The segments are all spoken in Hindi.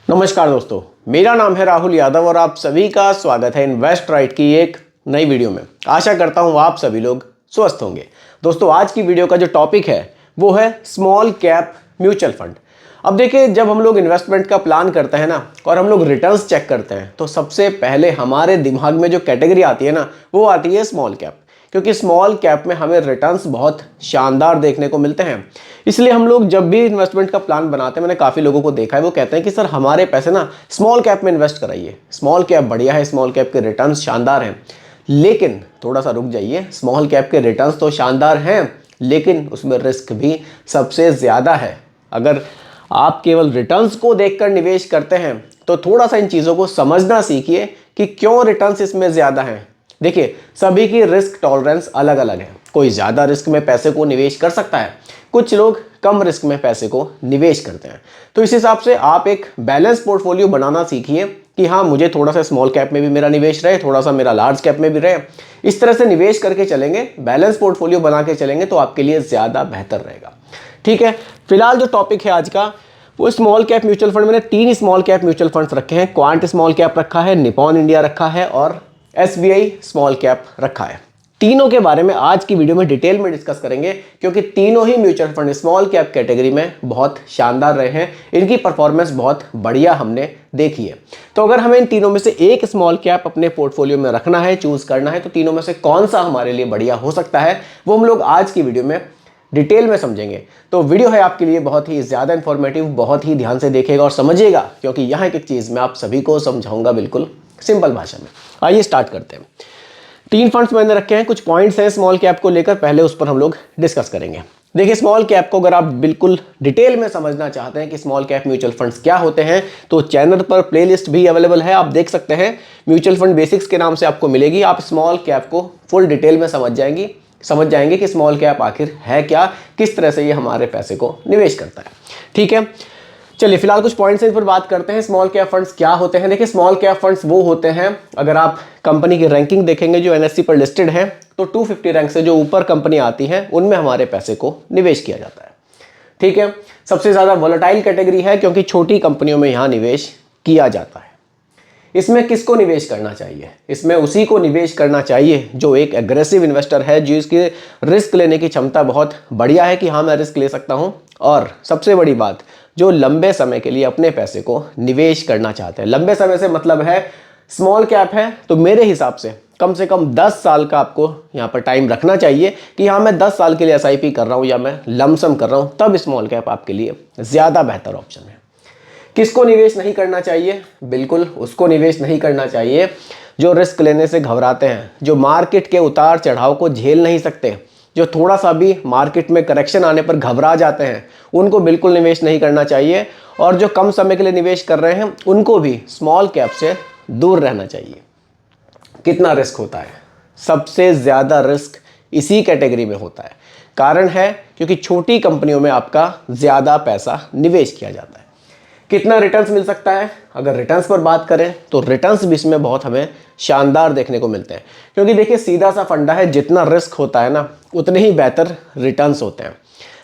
नमस्कार दोस्तों, मेरा नाम है राहुल यादव और आप सभी का स्वागत है इन्वेस्ट राइट की एक नई वीडियो में। आशा करता हूं आप सभी लोग स्वस्थ होंगे। दोस्तों, आज की वीडियो का जो टॉपिक है वो है स्मॉल कैप म्यूचुअल फंड। अब देखिए, जब हम लोग इन्वेस्टमेंट का प्लान करते हैं ना और हम लोग रिटर्न्स चेक करते हैं तो सबसे पहले हमारे दिमाग में जो कैटेगरी आती है ना वो आती है स्मॉल कैप, क्योंकि स्मॉल कैप में हमें रिटर्न्स बहुत शानदार देखने को मिलते हैं। इसलिए हम लोग जब भी इन्वेस्टमेंट का प्लान बनाते हैं, मैंने काफ़ी लोगों को देखा है, वो कहते हैं कि सर हमारे पैसे ना स्मॉल कैप में इन्वेस्ट कराइए, स्मॉल कैप बढ़िया है, स्मॉल कैप के रिटर्न्स शानदार हैं। लेकिन थोड़ा सा रुक जाइए, स्मॉल कैप के रिटर्न्स तो शानदार हैं लेकिन उसमें रिस्क भी सबसे ज़्यादा है। अगर आप केवल रिटर्न्स को देखकर निवेश करते हैं तो थोड़ा सा इन चीज़ों को समझना सीखिए कि क्यों रिटर्न्स इसमें ज़्यादा हैं। देखिए, सभी की रिस्क टॉलरेंस अलग अलग है। कोई ज़्यादा रिस्क में पैसे को निवेश कर सकता है, कुछ लोग कम रिस्क में पैसे को निवेश करते हैं। तो इस हिसाब से आप एक बैलेंस पोर्टफोलियो बनाना सीखिए कि हाँ, मुझे थोड़ा सा स्मॉल कैप में भी मेरा निवेश रहे, थोड़ा सा मेरा लार्ज कैप में भी रहे। इस तरह से निवेश करके चलेंगे, बैलेंस पोर्टफोलियो बना के चलेंगे तो आपके लिए ज़्यादा बेहतर रहेगा। ठीक है, फिलहाल जो टॉपिक है आज का वो स्मॉल कैप म्यूचुअल फंड। मैंने 3 स्मॉल कैप म्यूचुअल फंड्स रखे हैं। क्वांट स्मॉल कैप रखा है, निपॉन इंडिया रखा है और एसबीआई स्मॉल कैप रखा है। तीनों के बारे में आज की वीडियो में डिटेल में डिस्कस करेंगे, क्योंकि तीनों ही mutual fund small cap category में बहुत शानदार रहे हैं। इनकी परफॉर्मेंस बहुत बढ़िया हमने देखी है। तो अगर हमें इन तीनों में से एक स्मॉल कैप अपने पोर्टफोलियो में रखना है, चूज करना है, तो तीनों में से कौन सा हमारे लिए बढ़िया हो सकता है वो हम लोग आज की वीडियो में डिटेल में समझेंगे। तो वीडियो है आपके लिए बहुत ही ज़्यादा इन्फॉर्मेटिव, बहुत ही ध्यान से देखिएगा और समझिएगा, क्योंकि यहाँ एक चीज़ मैं आप सभी को समझाऊंगा बिल्कुल सिंपल भाषा में। आइए स्टार्ट करते हैं। 3 फंड्स मैंने रखे हैं, कुछ पॉइंट्स हैं स्मॉल कैप को लेकर, पहले उस पर हम लोग डिस्कस करेंगे। देखिए, स्मॉल कैप को अगर आप बिल्कुल डिटेल में समझना चाहते हैं कि स्मॉल कैप म्यूचुअल फंड्स क्या होते हैं तो चैनल पर प्लेलिस्ट भी अवेलेबल है, आप देख सकते हैं। म्यूचुअल फंड बेसिक्स के नाम से आपको मिलेगी। आप स्मॉल कैप को फुल डिटेल में समझ जाएंगे कि स्मॉल कैप आखिर है क्या, किस तरह से ये हमारे पैसे को निवेश करता है। ठीक है, चलिए फिलहाल कुछ पॉइंट्स इन पर बात करते हैं। स्मॉल कैप फंड्स क्या होते हैं? देखिए, स्मॉल कैप फंड्स वो होते हैं, अगर आप कंपनी की रैंकिंग देखेंगे जो एनएससी पर लिस्टेड है तो 250 रैंक से जो ऊपर कंपनी आती है उनमें हमारे पैसे को निवेश किया जाता है। ठीक है, सबसे ज़्यादा वोलेटाइल कैटेगरी है क्योंकि छोटी कंपनियों में यहाँ निवेश किया जाता है। इसमें किसको निवेश करना चाहिए? इसमें उसी को निवेश करना चाहिए जो एक एग्रेसिव इन्वेस्टर है, जिसकी रिस्क लेने की क्षमता बहुत बढ़िया है कि हाँ मैं रिस्क ले सकता हूँ, और सबसे बड़ी बात जो लंबे समय के लिए अपने पैसे को निवेश करना चाहते हैं। लंबे समय से मतलब है स्मॉल कैप है तो मेरे हिसाब से कम 10 साल का आपको यहाँ पर टाइम रखना चाहिए कि हाँ मैं 10 साल के लिए एसआईपी कर रहा हूँ या मैं लमसम कर रहा हूँ, तब स्मॉल कैप आपके लिए ज़्यादा बेहतर ऑप्शन है। किसको निवेश नहीं करना चाहिए? बिल्कुल उसको निवेश नहीं करना चाहिए जो रिस्क लेने से घबराते हैं, जो मार्केट के उतार चढ़ाव को झेल नहीं सकते, जो थोड़ा सा भी मार्केट में करेक्शन आने पर घबरा जाते हैं, उनको बिल्कुल निवेश नहीं करना चाहिए। और जो कम समय के लिए निवेश कर रहे हैं उनको भी स्मॉल कैप से दूर रहना चाहिए। कितना रिस्क होता है? सबसे ज़्यादा रिस्क इसी कैटेगरी में होता है। कारण है क्योंकि छोटी कंपनियों में आपका ज़्यादा पैसा निवेश किया जाता है। कितना रिटर्न्स मिल सकता है? अगर रिटर्न्स पर बात करें तो रिटर्न्स भी इसमें बहुत हमें शानदार देखने को मिलते हैं, क्योंकि देखिए सीधा सा फंडा है, जितना रिस्क होता है ना उतने ही बेहतर रिटर्न्स होते हैं।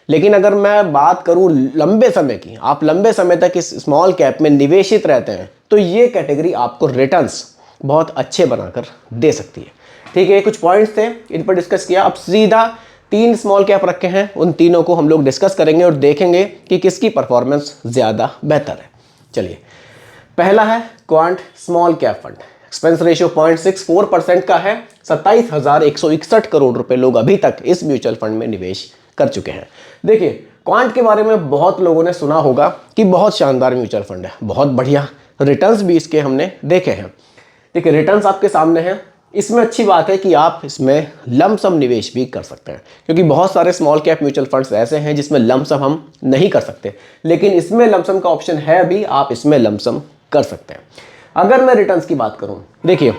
लेकिन अगर मैं बात करूं लंबे समय की, आप लंबे समय तक इस स्मॉल कैप में निवेशित रहते हैं तो ये कैटेगरी आपको रिटर्न्स बहुत अच्छे बनाकर दे सकती है। ठीक है, कुछ पॉइंट्स थे, इन पर डिस्कस किया। अब सीधा 3 स्मॉल कैप रखे हैं, उन तीनों को हम लोग डिस्कस करेंगे और देखेंगे कि किसकी परफॉर्मेंस ज़्यादा बेहतर है। चलिए, पहला है quant small cap fund. Expense ratio 0.64% का है। 27,161 करोड़ रुपए लोग अभी तक इस म्यूचुअल फंड में निवेश कर चुके हैं। देखिए, क्वांट के बारे में बहुत लोगों ने सुना होगा कि बहुत शानदार म्यूचुअल फंड है, बहुत बढ़िया रिटर्न्स भी इसके हमने देखे हैं। देखिए, रिटर्न्स आपके सामने हैं। इसमें अच्छी बात है कि आप इसमें लमसम निवेश भी कर सकते हैं, क्योंकि बहुत सारे स्मॉल कैप म्यूचुअल फंड्स ऐसे हैं जिसमें लमसम हम नहीं कर सकते, लेकिन इसमें लमसम का ऑप्शन है भी, आप इसमें लमसम कर सकते हैं। अगर मैं रिटर्न्स की बात करूं, देखिए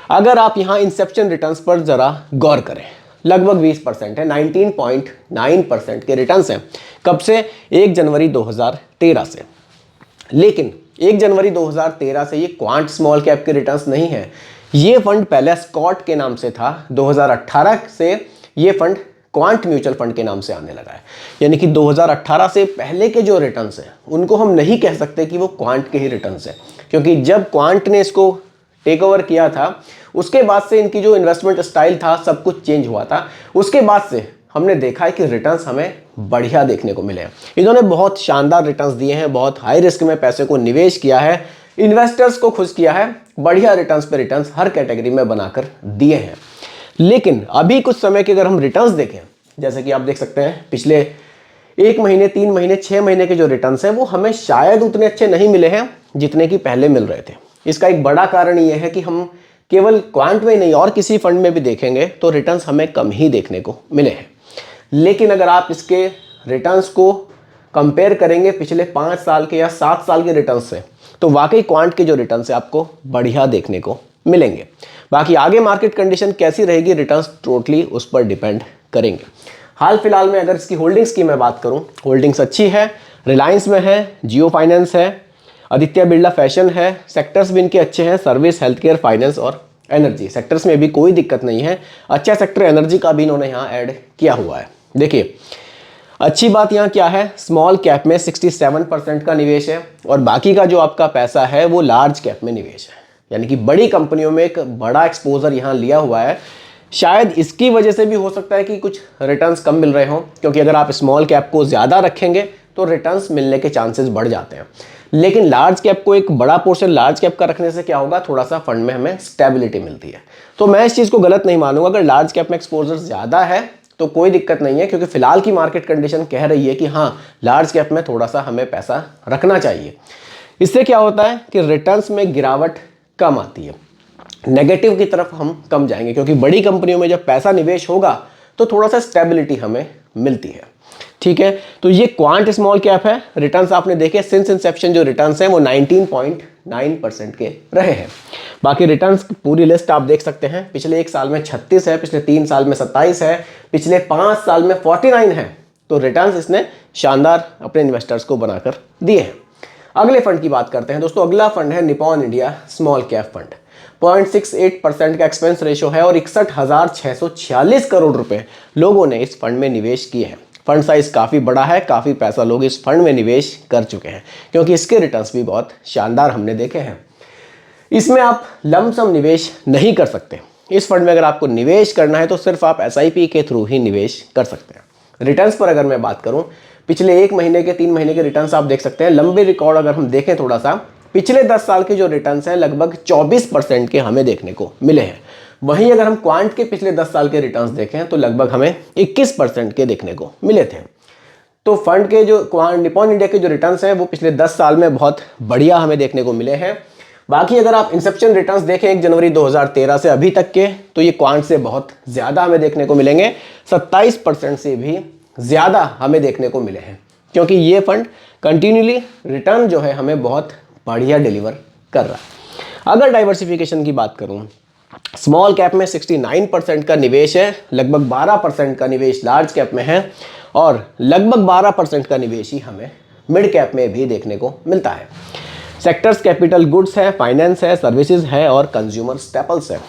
अगर आप यहाँ इंसेप्शन रिटर्न्स पर ज़रा गौर करें, लगभग 20% है, 19.9% के रिटर्न्स हैं। कब से? 1 जनवरी 2013 से। लेकिन 1 जनवरी 2013 से ये क्वांट स्मॉल कैप के रिटर्न्स नहीं है। ये फंड पहले स्कॉट के नाम से था। 2018 से ये फंड क्वांट म्यूचुअल फंड के नाम से आने लगा है। यानी कि 2018 से पहले के जो रिटर्न्स हैं उनको हम नहीं कह सकते कि वो क्वांट के ही रिटर्न्स हैं, क्योंकि जब क्वांट ने इसको टेक ओवर किया था उसके बाद से इनकी जो इन्वेस्टमेंट स्टाइल था सब कुछ चेंज हुआ था। उसके बाद से हमने देखा है कि रिटर्न्स हमें बढ़िया देखने को मिले हैं। इन्होंने बहुत शानदार रिटर्न्स दिए हैं, बहुत हाई रिस्क में पैसे को निवेश किया है, इन्वेस्टर्स को खुश किया है, बढ़िया रिटर्न्स पे रिटर्न्स हर कैटेगरी में बनाकर दिए हैं। लेकिन अभी कुछ समय के अगर हम रिटर्न्स देखें, जैसे कि आप देख सकते हैं पिछले 1 महीने, 3 महीने, 6 महीने के जो रिटर्न्स हैं वो हमें शायद उतने अच्छे नहीं मिले हैं जितने कि पहले मिल रहे थे। इसका एक बड़ा कारण ये है कि हम केवल क्वांट में नहीं और किसी फंड में भी देखेंगे तो रिटर्न्स हमें कम ही देखने को मिले हैं। लेकिन अगर आप इसके रिटर्न्स को कंपेयर करेंगे पिछले 5 साल के या 7 साल के रिटर्न्स से, तो वाकई क्वांट के जो रिटर्न्स है आपको बढ़िया देखने को मिलेंगे। बाकी आगे मार्केट कंडीशन कैसी रहेगी, रिटर्न्स टोटली उस पर डिपेंड करेंगे। हाल फिलहाल में अगर इसकी होल्डिंग्स की मैं बात करूं, होल्डिंग्स अच्छी है, रिलायंस में है, जियो फाइनेंस है, आदित्य बिरला फैशन है, सेक्टर्स भी इनके अच्छे हैं, सर्विस, हेल्थ केयर, फाइनेंस और एनर्जी सेक्टर्स में भी कोई दिक्कत नहीं है। अच्छा सेक्टर एनर्जी का भी इन्होंने यहाँ ऐड किया हुआ है। देखिए अच्छी बात यहाँ क्या है, स्मॉल कैप में 67% का निवेश है और बाकी का जो आपका पैसा है वो लार्ज कैप में निवेश है, यानी कि बड़ी कंपनियों में एक बड़ा एक्सपोजर यहाँ लिया हुआ है। शायद इसकी वजह से भी हो सकता है कि कुछ रिटर्न्स कम मिल रहे हों, क्योंकि अगर आप स्मॉल कैप को ज़्यादा रखेंगे तो रिटर्न्स मिलने के चांसेस बढ़ जाते हैं। लेकिन लार्ज कैप को एक बड़ा पोर्शन लार्ज कैप का रखने से क्या होगा, थोड़ा सा फंड में हमें स्टेबिलिटी मिलती है। तो मैं इस चीज़ को गलत नहीं मानूंगा, अगर लार्ज कैप में एक्सपोजर ज़्यादा है तो कोई दिक्कत नहीं है, क्योंकि फिलहाल की मार्केट कंडीशन कह रही है कि हाँ लार्ज कैप में थोड़ा सा हमें पैसा रखना चाहिए। इससे क्या होता है कि रिटर्न्स में गिरावट कम आती है, नेगेटिव की तरफ हम कम जाएंगे, क्योंकि बड़ी कंपनियों में जब पैसा निवेश होगा तो थोड़ा सा स्टेबिलिटी हमें मिलती है। ठीक है, तो ये क्वांट स्मॉल कैप है। रिटर्न्स आपने देखे सिंस इंसेप्शन जो रिटर्न्स हैं वो 19.9% के रहे हैं। बाकी रिटर्न्स पूरी लिस्ट आप देख सकते हैं, पिछले 1 साल में 36 है, पिछले 3 साल में 27 है, पिछले 5 साल में 49 है। तो रिटर्न्स इसने शानदार अपने इन्वेस्टर्स को बनाकर दिए हैं। अगले फंड की बात करते हैं दोस्तों। अगला फंड है Nippon India small cap fund. 0.68% का एक्सपेंस रेशो है और 61,646 करोड़ रुपए लोगों ने इस फंड में निवेश किए हैं। फंड साइज काफ़ी बड़ा है, काफ़ी पैसा लोग इस फंड में निवेश कर चुके हैं, क्योंकि इसके रिटर्न्स भी बहुत शानदार हमने देखे हैं। इसमें आप लमसम निवेश नहीं कर सकते। इस फंड में अगर आपको निवेश करना है तो सिर्फ आप SIP के थ्रू ही निवेश कर सकते हैं। रिटर्न्स पर अगर मैं बात करूं, पिछले 1 महीने के, 3 महीने के रिटर्न्स आप देख सकते हैं। लंबे रिकॉर्ड अगर हम देखें थोड़ा सा, पिछले 10 साल के जो रिटर्न्स हैं लगभग 24% के हमें देखने को मिले हैं। वहीं अगर हम क्वांट के पिछले 10 साल के रिटर्न्स देखें तो लगभग हमें 21% के देखने को मिले थे। तो फंड के जो निपॉन इंडिया के जो रिटर्न्स हैं वो पिछले 10 साल में बहुत बढ़िया हमें देखने को मिले हैं। बाकी अगर आप इंसेप्शन रिटर्न्स देखें 1 जनवरी 2013 से अभी तक के, तो ये क्वांट से बहुत ज़्यादा हमें देखने को मिलेंगे, 27% से भी ज़्यादा हमें देखने को मिले हैं, क्योंकि ये फंड कंटिन्यूली रिटर्न जो है हमें बहुत बढ़िया डिलीवर कर रहा है। अगर डाइवर्सिफिकेशन की बात करूं, स्मॉल कैप में 69% का निवेश है, लगभग 12% का निवेश लार्ज कैप में है और लगभग 12% का निवेश ही हमें मिड कैप में भी देखने को मिलता है। सेक्टर्स कैपिटल गुड्स है, फाइनेंस है, सर्विसेज है और कंज्यूमर स्टेपल्स है।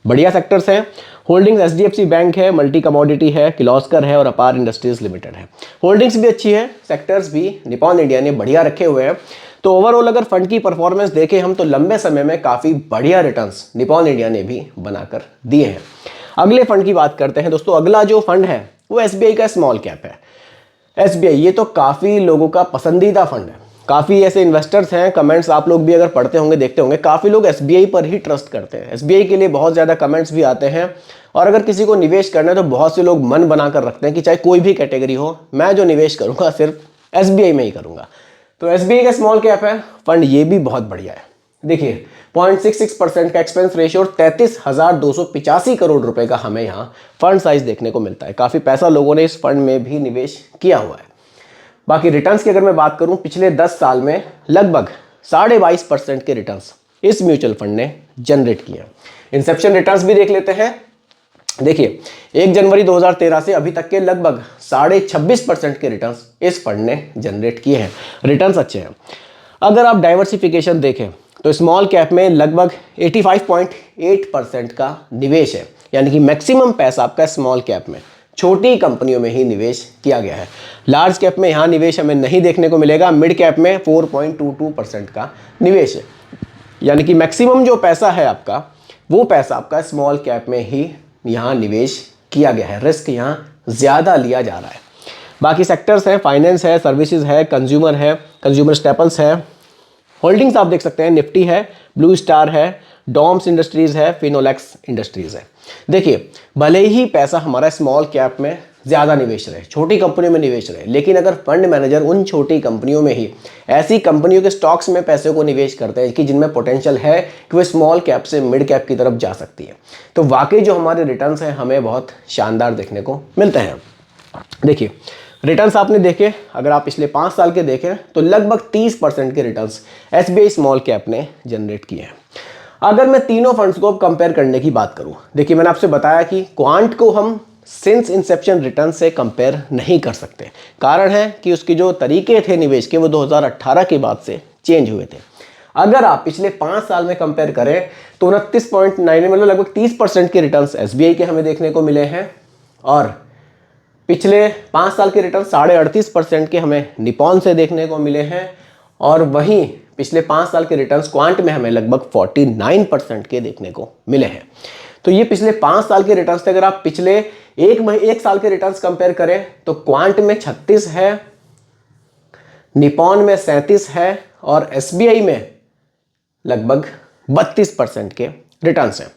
बढ़िया सेक्टर्स हैं। होल्डिंग्स HDFC बैंक है, मल्टी कमोडिटी है, किर्लोस्कर है और अपार इंडस्ट्रीज लिमिटेड है। होल्डिंग्स भी अच्छी है, सेक्टर्स भी निपॉन इंडिया ने बढ़िया रखे हुए हैं। तो ओवरऑल अगर फंड की परफॉर्मेंस देखें हम तो लंबे समय में काफ़ी बढ़िया रिटर्न्स निपॉन इंडिया ने भी बनाकर दिए हैं। अगले फंड की बात करते हैं दोस्तों। अगला जो फंड है वो SBI का स्मॉल कैप है। SBI ये तो काफ़ी लोगों का पसंदीदा फंड है। काफ़ी ऐसे इन्वेस्टर्स हैं, कमेंट्स आप लोग भी अगर पढ़ते होंगे, देखते होंगे, काफ़ी लोग SBI पर ही ट्रस्ट करते हैं। SBI के लिए बहुत ज़्यादा कमेंट्स भी आते हैं और अगर किसी को निवेश करना है तो बहुत से लोग मन बना कर रखते हैं कि चाहे कोई भी कैटेगरी हो, मैं जो निवेश करूँगा सिर्फ SBI में ही करूँगा। तो SBI का स्मॉल कैप है फंड, ये भी बहुत बढ़िया है। देखिए 0.66% का एक्सपेंस रेशियो और 33,285 करोड़ रुपए का हमें यहाँ फंड साइज देखने को मिलता है। काफ़ी पैसा लोगों ने इस फंड में भी निवेश किया हुआ है। बाकी रिटर्न्स की अगर मैं बात करूं, पिछले 10 साल में लगभग 22.5% के रिटर्न्स इस म्यूचुअल फंड ने जनरेट किया। इंसेप्शन रिटर्न्स भी देख लेते हैं। देखिए 1 जनवरी 2013 से अभी तक के लगभग 26.5% के रिटर्न्स इस फंड ने जनरेट किए हैं। रिटर्न्स अच्छे हैं। अगर आप डाइवर्सिफिकेशन देखें तो स्मॉल कैप में लगभग 85.8% का निवेश है, यानी कि मैक्सिमम पैसा आपका स्मॉल कैप में छोटी कंपनियों में ही निवेश किया गया है। लार्ज कैप में यहाँ निवेश हमें नहीं देखने को मिलेगा। मिड कैप में 4.22% का निवेश है, यानी कि मैक्सिमम जो पैसा है आपका, वो पैसा आपका स्मॉल कैप में ही यहाँ निवेश किया गया है। रिस्क यहाँ ज़्यादा लिया जा रहा है। बाकी सेक्टर्स है, फाइनेंस है, सर्विसेज है, कंज्यूमर स्टेपल्स है। होल्डिंग्स आप देख सकते हैं, निफ्टी है, ब्लू स्टार है, डॉम्स इंडस्ट्रीज़ है, फिनोलेक्स इंडस्ट्रीज़ है। देखिए, भले ही पैसा हमारा स्मॉल कैप में ज़्यादा निवेश रहे, छोटी कंपनियों में निवेश रहे, लेकिन अगर फंड मैनेजर उन छोटी कंपनियों में ही ऐसी कंपनियों के स्टॉक्स में पैसे को निवेश करते हैं कि जिनमें पोटेंशियल है कि वो स्मॉल कैप से मिड कैप की तरफ जा सकती है, तो वाकई जो हमारे रिटर्न्स हैं हमें बहुत शानदार देखने को मिलते हैं। देखिए, रिटर्न्स आपने देखे, अगर आप पिछले 5 साल के देखें तो लगभग 30% के रिटर्न्स एसबीआई स्मॉल कैप ने जनरेट किए हैं। अगर मैं तीनों फंड्स को कंपेयर करने की बात करूं, देखिए मैंने आपसे बताया कि क्वांट को हम सिंस इंसेप्शन रिटर्न से कंपेयर नहीं कर सकते। कारण है कि उसके जो तरीके थे निवेश के वो 2018 के बाद से चेंज हुए थे। अगर आप पिछले 5 साल में कंपेयर करें तो 29.9 मतलब लगभग 30% के रिटर्न्स एसबीआई के हमें देखने को मिले हैं, और पिछले 5 साल के रिटर्न 38.5% के हमें निपॉन से देखने को मिले हैं, और वहीं पिछले 5 साल के रिटर्न्स क्वांट में हमें लगभग 49% के देखने को मिले हैं। तो ये पिछले 5 साल के रिटर्न्स थे। अगर आप पिछले एक साल के रिटर्न्स कंपेयर करें तो क्वांट में 36 है, निपॉन में 37 है, और एसबीआई में लगभग 32% के रिटर्न्स हैं।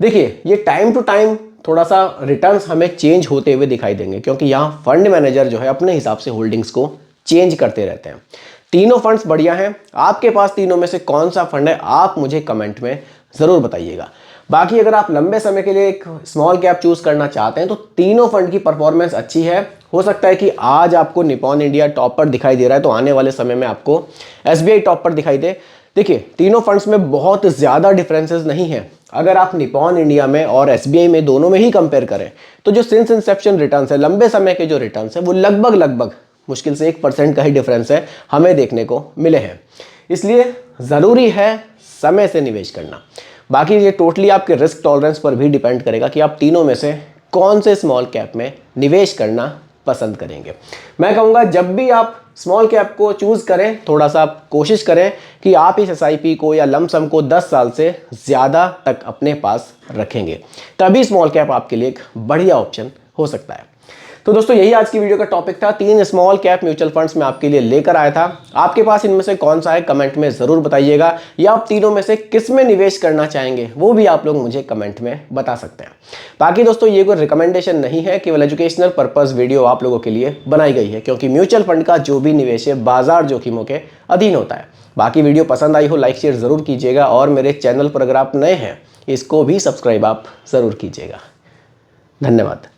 देखिए, ये टाइम टू टाइम थोड़ा सा रिटर्न्स हमें चेंज होते हुए दिखाई देंगे, क्योंकि यहाँ फंड मैनेजर जो है अपने हिसाब से होल्डिंग्स को चेंज करते रहते हैं। तीनों फंड्स बढ़िया हैं। आपके पास तीनों में से कौन सा फंड है, आप मुझे कमेंट में ज़रूर बताइएगा। बाकी अगर आप लंबे समय के लिए एक स्मॉल कैप चूज़ करना चाहते हैं तो तीनों फंड की परफॉर्मेंस अच्छी है। हो सकता है कि आज आपको निपॉन इंडिया टॉप पर दिखाई दे रहा है, तो आने वाले समय में आपको एसबीआई टॉप पर दिखाई दे। देखिए, तीनों फंड्स में बहुत ज़्यादा डिफरेंसेस नहीं है। अगर आप निपॉन इंडिया में और एसबीआई में दोनों में ही कंपेयर करें तो जो सिंस इंसेप्शन रिटर्न्स है, लंबे समय के जो रिटर्न्स है, वो लगभग मुश्किल से 1% का ही डिफरेंस है हमें देखने को मिले हैं। इसलिए ज़रूरी है समय से निवेश करना। बाकी ये टोटली आपके रिस्क टॉलरेंस पर भी डिपेंड करेगा कि आप तीनों में से कौन से स्मॉल कैप में निवेश करना पसंद करेंगे। मैं कहूँगा जब भी आप स्मॉल कैप को चूज़ करें, थोड़ा सा आप कोशिश करें कि आप इस एसआईपी को या लमसम को 10 साल से ज़्यादा तक अपने पास रखेंगे, तभी स्मॉल कैप आपके लिए एक बढ़िया ऑप्शन हो सकता है। तो दोस्तों, यही आज की वीडियो का टॉपिक था। 3 स्मॉल कैप म्यूचुअल फंड्स मैं आपके लिए लेकर आया था। आपके पास इनमें से कौन सा है कमेंट में ज़रूर बताइएगा, या आप तीनों में से किस में निवेश करना चाहेंगे वो भी आप लोग मुझे कमेंट में बता सकते हैं। बाकी दोस्तों, ये कोई रिकमेंडेशन नहीं है, केवल एजुकेशनल पर्पस वीडियो आप लोगों के लिए बनाई गई है, क्योंकि म्यूचुअल फंड का जो भी निवेश है बाजार जोखिमों के अधीन होता है। बाकी वीडियो पसंद आई हो लाइक शेयर ज़रूर कीजिएगा, और मेरे चैनल पर अगर आप नए हैं इसको भी सब्सक्राइब आप ज़रूर कीजिएगा। धन्यवाद।